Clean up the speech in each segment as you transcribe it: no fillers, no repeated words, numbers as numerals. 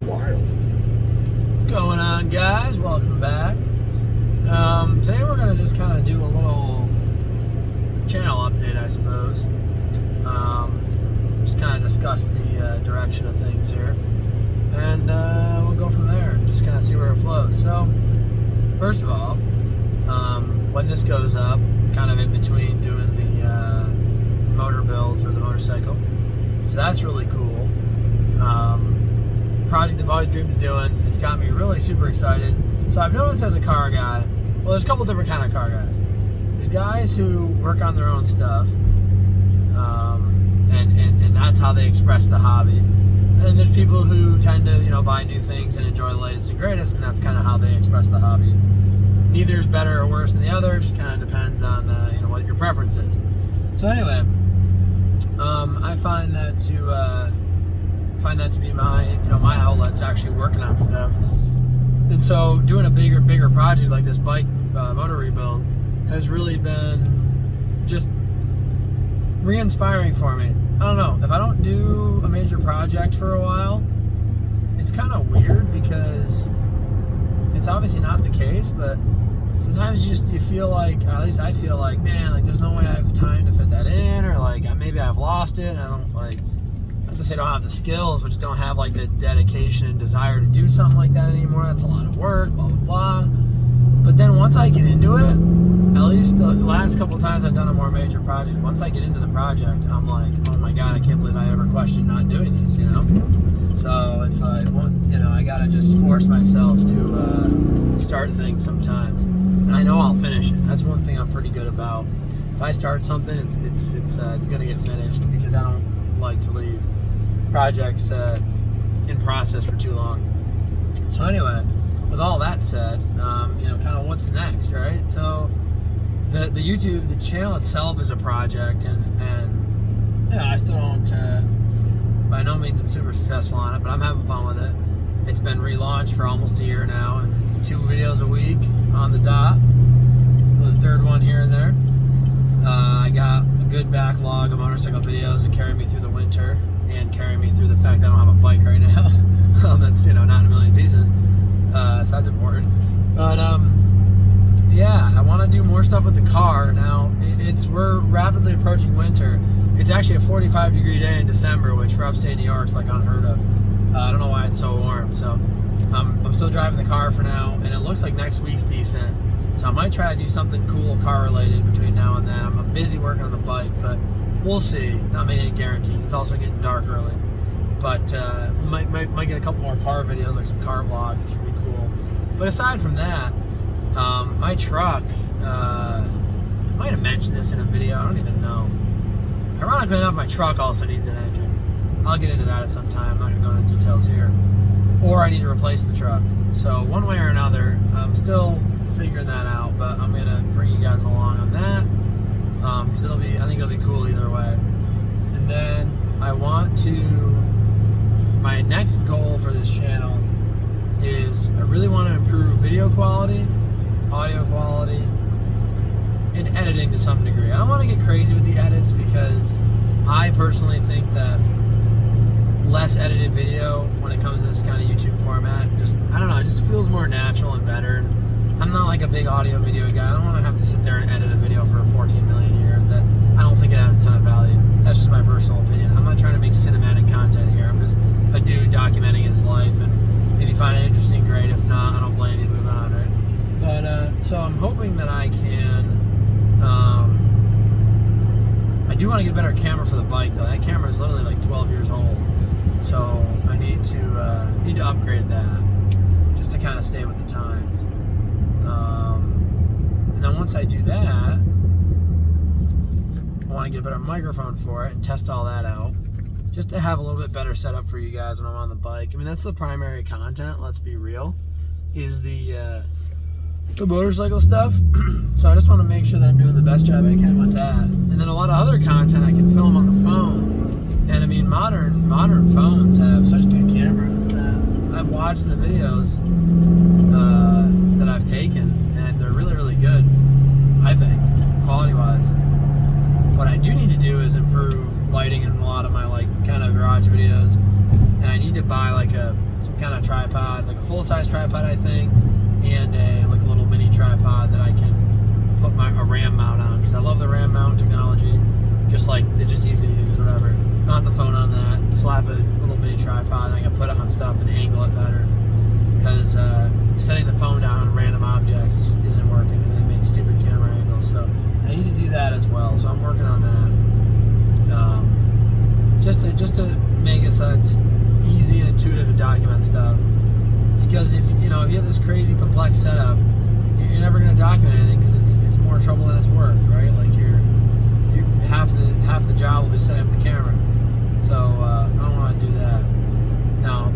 Wild. What's going on, guys? Welcome back. Today we're going to just kind of do a little channel update, I suppose. Just kind of discuss the direction of things here. And we'll go from there and just kind of see where it flows. So, first of all, when this goes up, kind of in between doing the motor build for the motorcycle. So that's really cool. Project I've always dreamed of doing. It's got me really super excited. So I've noticed as a car guy, well, there's a couple different kind of car guys. There's guys who work on their own stuff, and that's how they express the hobby. And then there's people who tend to, buy new things and enjoy the latest and greatest, and that's kind of how they express the hobby. Neither is better or worse than the other. It just kind of depends on, what your preference is. So anyway, I find that to be my my outlets, actually working on stuff. And so doing a bigger project like this bike motor rebuild has really been just re-inspiring for me. I don't know, if I don't do a major project for a while, it's kind of weird because it's obviously not the case, but sometimes you feel like, or at least I feel like, man, like there's no way I have time to fit that in, or like maybe I've lost it and I don't not to say I don't have the skills, but just don't have like the dedication and desire to do something like that anymore. That's a lot of work, blah, blah, blah. But then once I get into it, at least the last couple of times I've done a more major project, once I get into the project, I'm like, oh my God, I can't believe I ever questioned not doing this, So it's like, I gotta just force myself to start things sometimes. And I know I'll finish it. That's one thing I'm pretty good about. If I start something, it's gonna get finished because I don't like to leave projects in process for too long. So anyway, with all that said, kind of what's next, right? So the YouTube, the channel itself is a project, and I still don't, by no means I'm super successful on it, but I'm having fun with it. It's been relaunched for almost a year now, and 2 videos a week on the dot, with a third one here and there. I got a good backlog of motorcycle videos that carry me through the winter and carry me through the fact that I don't have a bike right now. That's, not in a million pieces. So that's important. But, I want to do more stuff with the car. Now, we're rapidly approaching winter. It's actually a 45-degree day in December, which for upstate New York is like unheard of. I don't know why it's so warm. So I'm still driving the car for now, and it looks like next week's decent. So I might try to do something cool car-related between now and then. I'm busy working on the bike, but we'll see. Not making any guarantees. It's also getting dark early. But we might get a couple more car videos, like some car vlogs, which would be cool. But aside from that, my truck, I might have mentioned this in a video, I don't even know. Ironically enough, my truck also needs an engine. I'll get into that at some time. I'm not going to go into details here. Or I need to replace the truck. So one way or another, I'm still figuring that out, but I'm going to bring you guys along on that. Because I think it'll be cool either way. And then my next goal for this channel is I really want to improve video quality, audio quality, and editing to some degree. I don't want to get crazy with the edits because I personally think that less edited video when it comes to this kind of YouTube format, it just feels more natural and better. I'm not like a big audio video guy. I don't want to have to sit there and edit a video for 14 million years. That I don't think it has a ton of value. That's just my personal opinion. I'm not trying to make cinematic content here. I'm just a dude documenting his life, and if you find it interesting, great. If not, I don't blame you. Move on, right? But so I'm hoping that I can. I do want to get a better camera for the bike, though. That camera is literally like 12 years old, so I need to upgrade that just to kind of stay with the times. And then once I do that, I want to get a better microphone for it and test all that out, just to have a little bit better setup for you guys when I'm on the bike. I mean, that's the primary content, let's be real, is the motorcycle stuff. So I just want to make sure that I'm doing the best job I can with that. And then a lot of other content I can film on the phone. And I mean, modern phones have such good cameras that I've watched the videos that I've taken, and they're really, really good, I think, quality-wise. What I do need to do is improve lighting in a lot of my kind of garage videos, and I need to buy some kind of tripod, like a full-size tripod, I think, and a little mini tripod that I can put a RAM mount on, because I love the RAM mount technology. Just like, it's just easy to use, whatever. Mount the phone on that, slap a little mini tripod, and I can put it on stuff and angle it better. Because setting the phone down on random objects just isn't working, and it makes stupid camera angles. So I need to do that as well. So I'm working on that. Just to make it so that it's easy and intuitive to document stuff. Because if you have this crazy complex setup, you're never going to document anything, because it's more trouble than it's worth, right? Like you're half the job will be setting up the camera. So I don't want to do that. Now,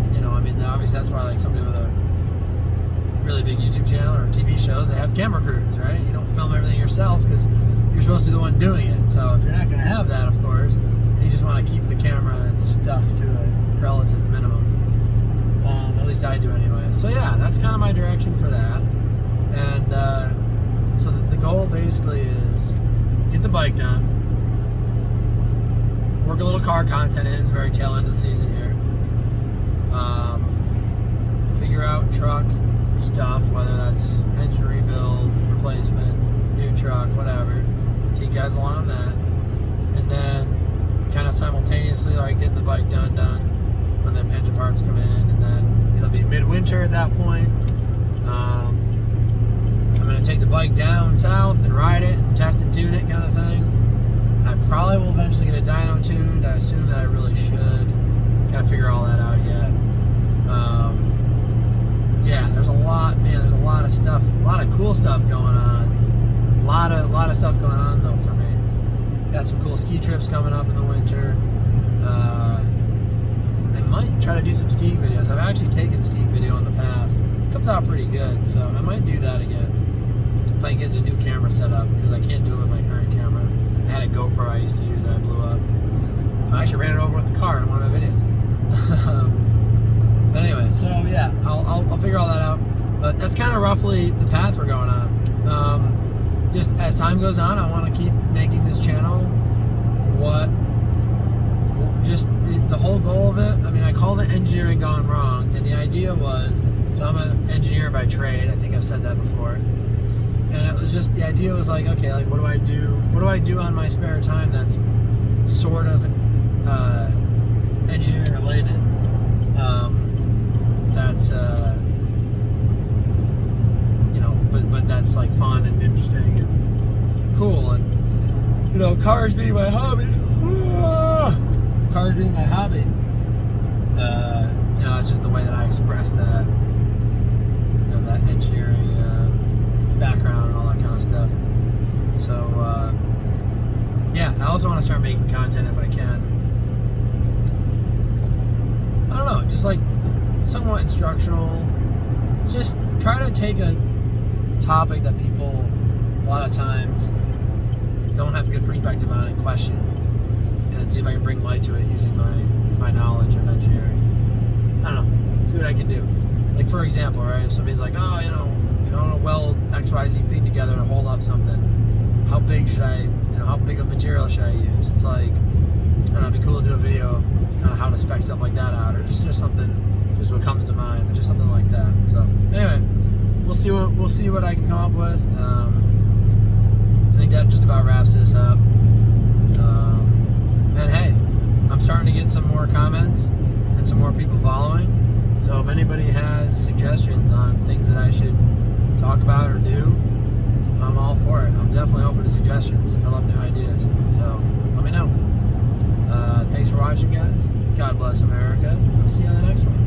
obviously that's why, like, somebody with a really big YouTube channel or TV shows, they have camera crews, right? You don't film everything yourself because you're supposed to be the one doing it. So if you're not going to have that, of course, you just want to keep the camera and stuff to a relative minimum. At least I do anyway. So yeah, that's kind of my direction for that. And so the goal basically is get the bike done, work a little car content in the very tail end of the season here, figure out truck stuff, whether that's engine rebuild, replacement, new truck, whatever. Take you guys along on that, and then kind of simultaneously, like, getting the bike done when the engine parts come in, and then it'll be midwinter at that point. I'm going to take the bike down south and ride it and test and tune it, kind of thing. I probably will eventually get a dyno tuned. I assume that I really should. Gotta figure all that out yet. Yeah, there's a lot of stuff, a lot of cool stuff going on. A lot of stuff going on though for me. Got some cool ski trips coming up in the winter. I might try to do some skiing videos. I've actually taken skiing video in the past. It comes out pretty good, so I might do that again if I can get a new camera set up, because I can't do it with my current camera. I had a GoPro I used to use that I blew up. I actually ran it over with the car in one of my videos. But anyway, so yeah, I'll figure all that out. But that's kind of roughly the path we're going on. Just as time goes on, I want to keep making this channel the whole goal of it. I mean, I called it Engineering Gone Wrong, and the idea was, so I'm an engineer by trade. I think I've said that before. And it was just, the idea was like, okay, like, what do I do on my spare time that's sort of engineering related? That's but that's like fun and interesting and cool, and cars being my hobby. Cars being my hobby. It's just the way that I express that, that engineering background and all that kind of stuff. So yeah, I also want to start making content if I can. I don't know, just like somewhat instructional. Just try to take a topic that people a lot of times don't have a good perspective on and question, and see if I can bring light to it using my knowledge of engineering. I don't know, see what I can do. Like, for example, right, if somebody's like, oh, you want to weld XYZ thing together to hold up something, how big of material should I use? It's like, I don't know, it'd be cool to do a video of kind of how to spec stuff like that out, or just something, just what comes to mind, but just something like that. So anyway, we'll see what I can come up with. I think that just about wraps this up. And hey, I'm starting to get some more comments and some more people following. So if anybody has suggestions on things that I should talk about or do, I'm all for it. I'm definitely open to suggestions. I love new ideas. So let me know. Thanks for watching, guys. God bless America. I'll see you on the next one.